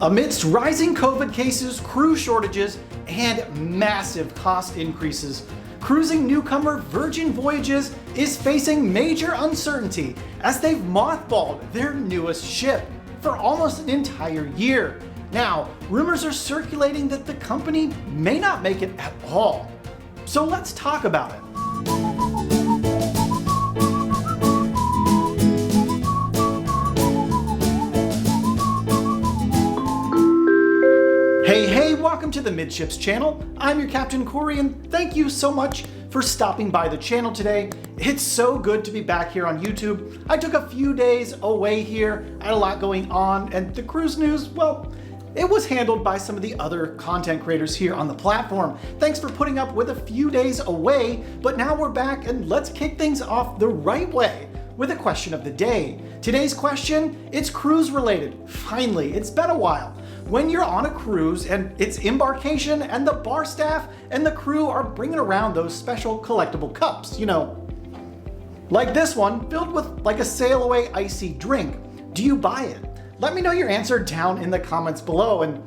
Amidst rising COVID cases, crew shortages, and massive cost increases, cruising newcomer Virgin Voyages is facing major uncertainty as they've mothballed their newest ship for almost an entire year. Now, rumors are circulating that the company may not make it at all. So let's talk about it. Hey, welcome to the Midships channel. I'm your Captain Corey, and thank you so much for stopping by the channel today. It's so good to be back here on YouTube. I took a few days away here. I had a lot going on, and the cruise news, well, it was handled by some of the other content creators here on the platform. Thanks for putting up with a few days away, but now we're back and let's kick things off the right way with a question of the day. Today's question, it's cruise related. Finally, it's been a while. When you're on a cruise and it's embarkation and the bar staff and the crew are bringing around those special collectible cups, you know, like this one filled with like a sail away icy drink. Do you buy it? Let me know your answer down in the comments below, and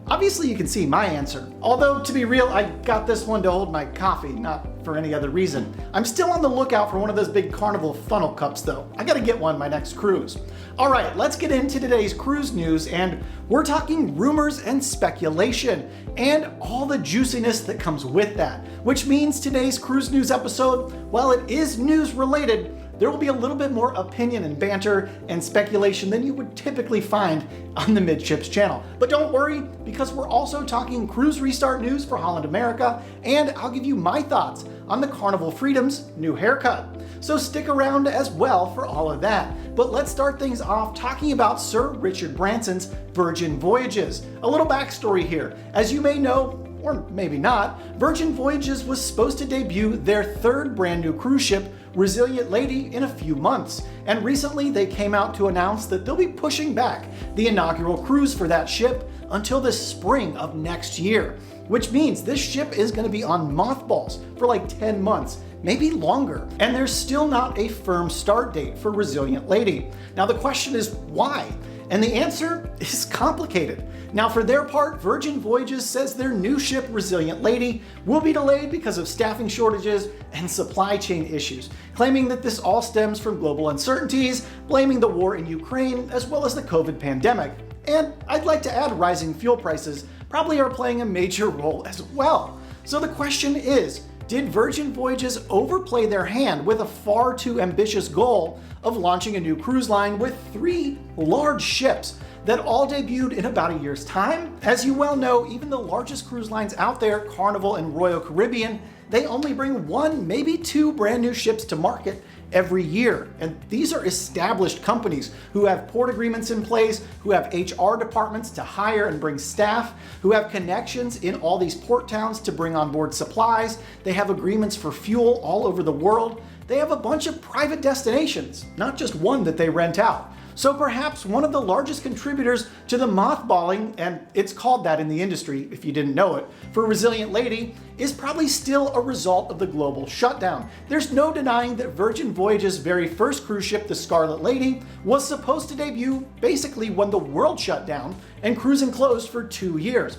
obviously you can see my answer. Although to be real, I got this one to hold my coffee, not for any other reason. I'm still on the lookout for one of those big Carnival Funnel cups though. I gotta get one my next cruise. All right, let's get into today's cruise news, and we're talking rumors and speculation and all the juiciness that comes with that, which means today's cruise news episode, while it is news related, there will be a little bit more opinion and banter and speculation than you would typically find on the Midships channel. But don't worry, because we're also talking cruise restart news for Holland America, and I'll give you my thoughts on the Carnival Freedom's new haircut. So stick around as well for all of that. But let's start things off talking about Sir Richard Branson's Virgin Voyages. A little backstory here. As you may know, or maybe not, Virgin Voyages was supposed to debut their third brand new cruise ship, Resilient Lady, in a few months. And recently they came out to announce that they'll be pushing back the inaugural cruise for that ship until the spring of next year, which means this ship is going to be on mothballs for like 10 months, maybe longer. And there's still not a firm start date for Resilient Lady. Now the question is why? And the answer is complicated. Now for their part, Virgin Voyages says their new ship, Resilient Lady, will be delayed because of staffing shortages and supply chain issues, claiming that this all stems from global uncertainties, blaming the war in Ukraine, as well as the COVID pandemic. And I'd like to add rising fuel prices probably are playing a major role as well. So the question is, did Virgin Voyages overplay their hand with a far too ambitious goal of launching a new cruise line with 3 large ships that all debuted in about a year's time? As you well know, even the largest cruise lines out there, Carnival and Royal Caribbean, they only bring 1, maybe 2 brand new ships to market every year. And these are established companies who have port agreements in place, who have HR departments to hire and bring staff, who have connections in all these port towns to bring on board supplies. They have agreements for fuel all over the world. They have a bunch of private destinations, not just one that they rent out. So perhaps one of the largest contributors to the mothballing, and it's called that in the industry if you didn't know it, for Resilient Lady, is probably still a result of the global shutdown. There's no denying that Virgin Voyages' very first cruise ship, the Scarlet Lady, was supposed to debut basically when the world shut down and cruising closed for 2 years.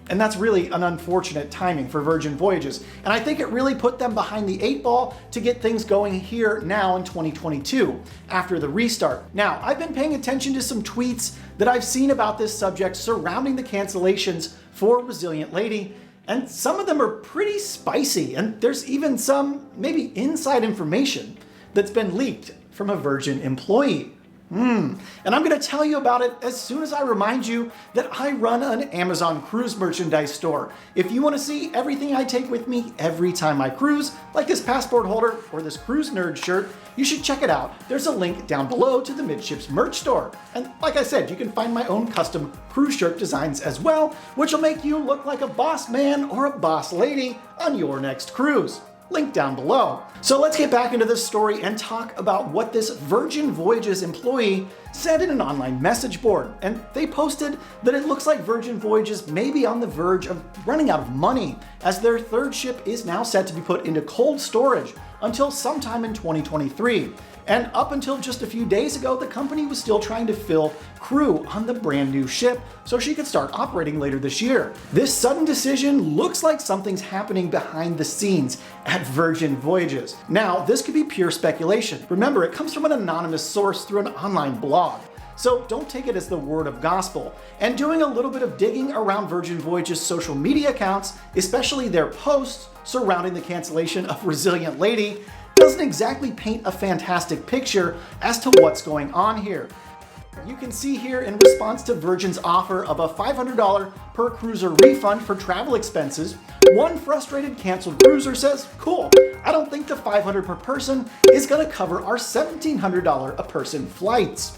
And that's really an unfortunate timing for Virgin Voyages. And I think it really put them behind the 8 ball to get things going here now in 2022 after the restart. Now, I've been paying attention to some tweets that I've seen about this subject surrounding the cancellations for Resilient Lady, and some of them are pretty spicy, and there's even some maybe inside information that's been leaked from a Virgin employee. And I'm going to tell you about it as soon as I remind you that I run an Amazon cruise merchandise store. If you want to see everything I take with me every time I cruise, like this passport holder or this cruise nerd shirt, you should check it out. There's a link down below to the Midships merch store. And like I said, you can find my own custom cruise shirt designs as well, which will make you look like a boss man or a boss lady on your next cruise. Link down below. So let's get back into this story and talk about what this Virgin Voyages employee said in an online message board, and they posted that it looks like Virgin Voyages may be on the verge of running out of money, as their third ship is now set to be put into cold storage until sometime in 2023. And up until just a few days ago, the company was still trying to fill crew on the brand new ship so she could start operating later this year. This sudden decision looks like something's happening behind the scenes at Virgin Voyages. Now, this could be pure speculation. Remember, it comes from an anonymous source through an online blog. So don't take it as the word of gospel. And doing a little bit of digging around Virgin Voyage's social media accounts, especially their posts surrounding the cancellation of Resilient Lady, doesn't exactly paint a fantastic picture as to what's going on here. You can see here, in response to Virgin's offer of a $500 per cruiser refund for travel expenses, one frustrated canceled cruiser says, "Cool, I don't think the $500 per person is going to cover our $1,700 a person flights."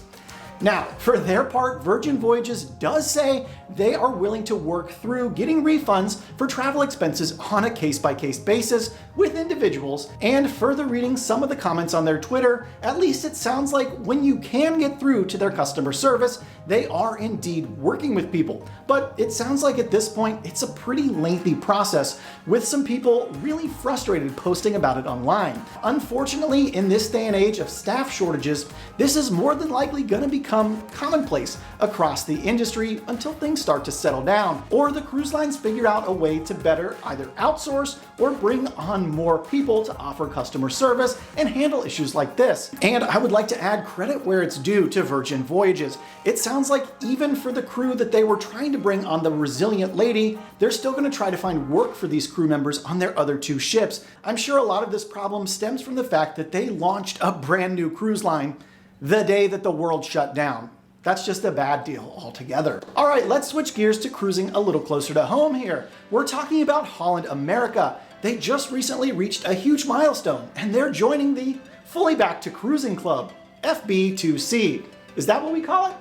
Now, for their part, Virgin Voyages does say they are willing to work through getting refunds for travel expenses on a case-by-case basis with individuals, and further reading some of the comments on their Twitter, at least it sounds like when you can get through to their customer service, they are indeed working with people. But it sounds like at this point, it's a pretty lengthy process, with some people really frustrated posting about it online. Unfortunately, in this day and age of staff shortages, this is more than likely going to become commonplace across the industry until things start to settle down, or the cruise lines figure out a way to better either outsource or bring on more people to offer customer service and handle issues like this. And I would like to add credit where it's due to Virgin Voyages. It sounds like even for the crew that they were trying to bring on the Resilient Lady, they're still going to try to find work for these crew members on their other two ships. I'm sure a lot of this problem stems from the fact that they launched a brand new cruise line the day that the world shut down. That's just a bad deal altogether. All right, let's switch gears to cruising a little closer to home here. We're talking about Holland America. They just recently reached a huge milestone, and they're joining the Fully Back to Cruising Club, FB2C. Is that what we call it?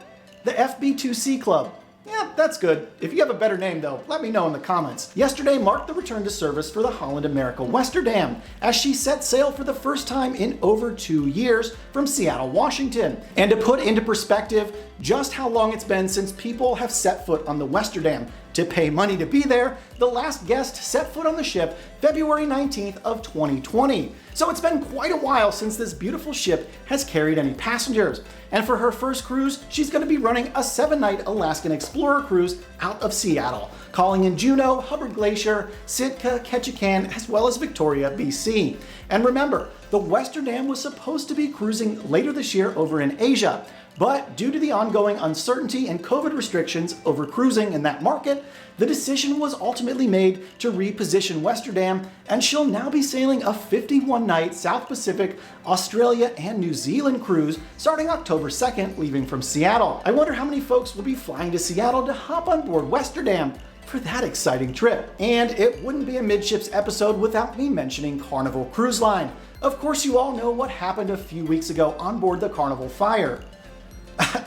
The FB2C Club. Yeah, that's good. If you have a better name though, let me know in the comments. Yesterday marked the return to service for the Holland America Westerdam, as she set sail for the first time in over 2 years from Seattle, Washington. And to put into perspective just how long it's been since people have set foot on the Westerdam to pay money to be there, the last guest set foot on the ship February 19th of 2020. So it's been quite a while since this beautiful ship has carried any passengers. And for her first cruise, she's going to be running a 7-night Alaskan Explorer cruise out of Seattle, calling in Juneau, Hubbard Glacier, Sitka, Ketchikan, as well as Victoria, BC. And remember, the Westerdam was supposed to be cruising later this year over in Asia, but due to the ongoing uncertainty and COVID restrictions over cruising in that market, the decision was ultimately made to reposition Westerdam, and she'll now be sailing a 51-night South Pacific, Australia, and New Zealand cruise starting October 2nd, leaving from Seattle. I wonder how many folks will be flying to Seattle to hop on board Westerdam for that exciting trip. And it wouldn't be a Midships episode without me mentioning Carnival Cruise Line. Of course, you all know what happened a few weeks ago on board the Carnival Fire.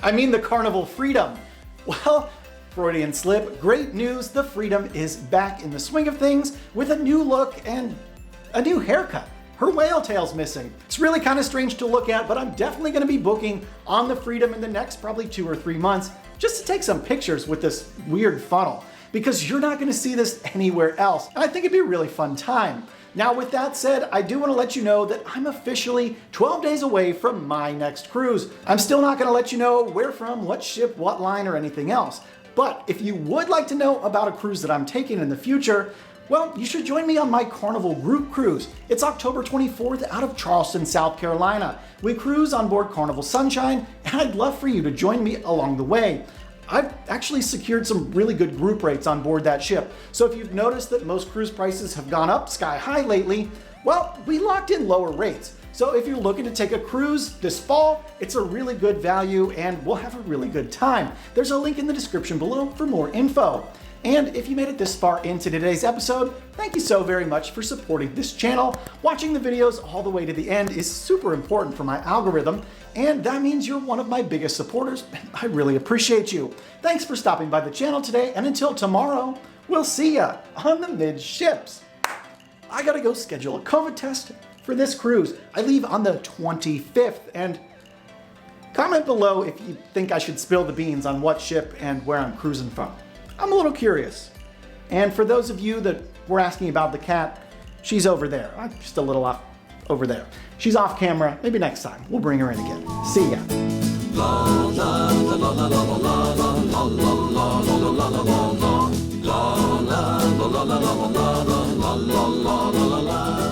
I mean the Carnival Freedom. Well, Freudian slip, great news, the Freedom is back in the swing of things with a new look and a new haircut. Her whale tail's missing. It's really kind of strange to look at, but I'm definitely going to be booking on the Freedom in the next probably 2 or 3 months just to take some pictures with this weird funnel, because you're not going to see this anywhere else. And I think it'd be a really fun time. Now, with that said, I do want to let you know that I'm officially 12 days away from my next cruise. I'm still not going to let you know where from, what ship, what line, or anything else. But if you would like to know about a cruise that I'm taking in the future, well, you should join me on my Carnival group cruise. It's October 24th out of Charleston, South Carolina. We cruise on board Carnival Sunshine, and I'd love for you to join me along the way. I've actually secured some really good group rates on board that ship. So if you've noticed that most cruise prices have gone up sky high lately, well, we locked in lower rates. So if you're looking to take a cruise this fall, it's a really good value and we'll have a really good time. There's a link in the description below for more info. And if you made it this far into today's episode, thank you so very much for supporting this channel. Watching the videos all the way to the end is super important for my algorithm, and that means you're one of my biggest supporters. I really appreciate you. Thanks for stopping by the channel today, and until tomorrow, we'll see ya on the Midships. I gotta go schedule a COVID test for this cruise. I leave on the 25th, and Comment below if you think I should spill the beans on what ship and where I'm cruising from. I'm a little curious. And for those of you that were asking about the cat, she's over there. I'm just a little off over there. She's off camera. Maybe next time we'll bring her in again. See ya. La la la la la la la la la la la la la la la.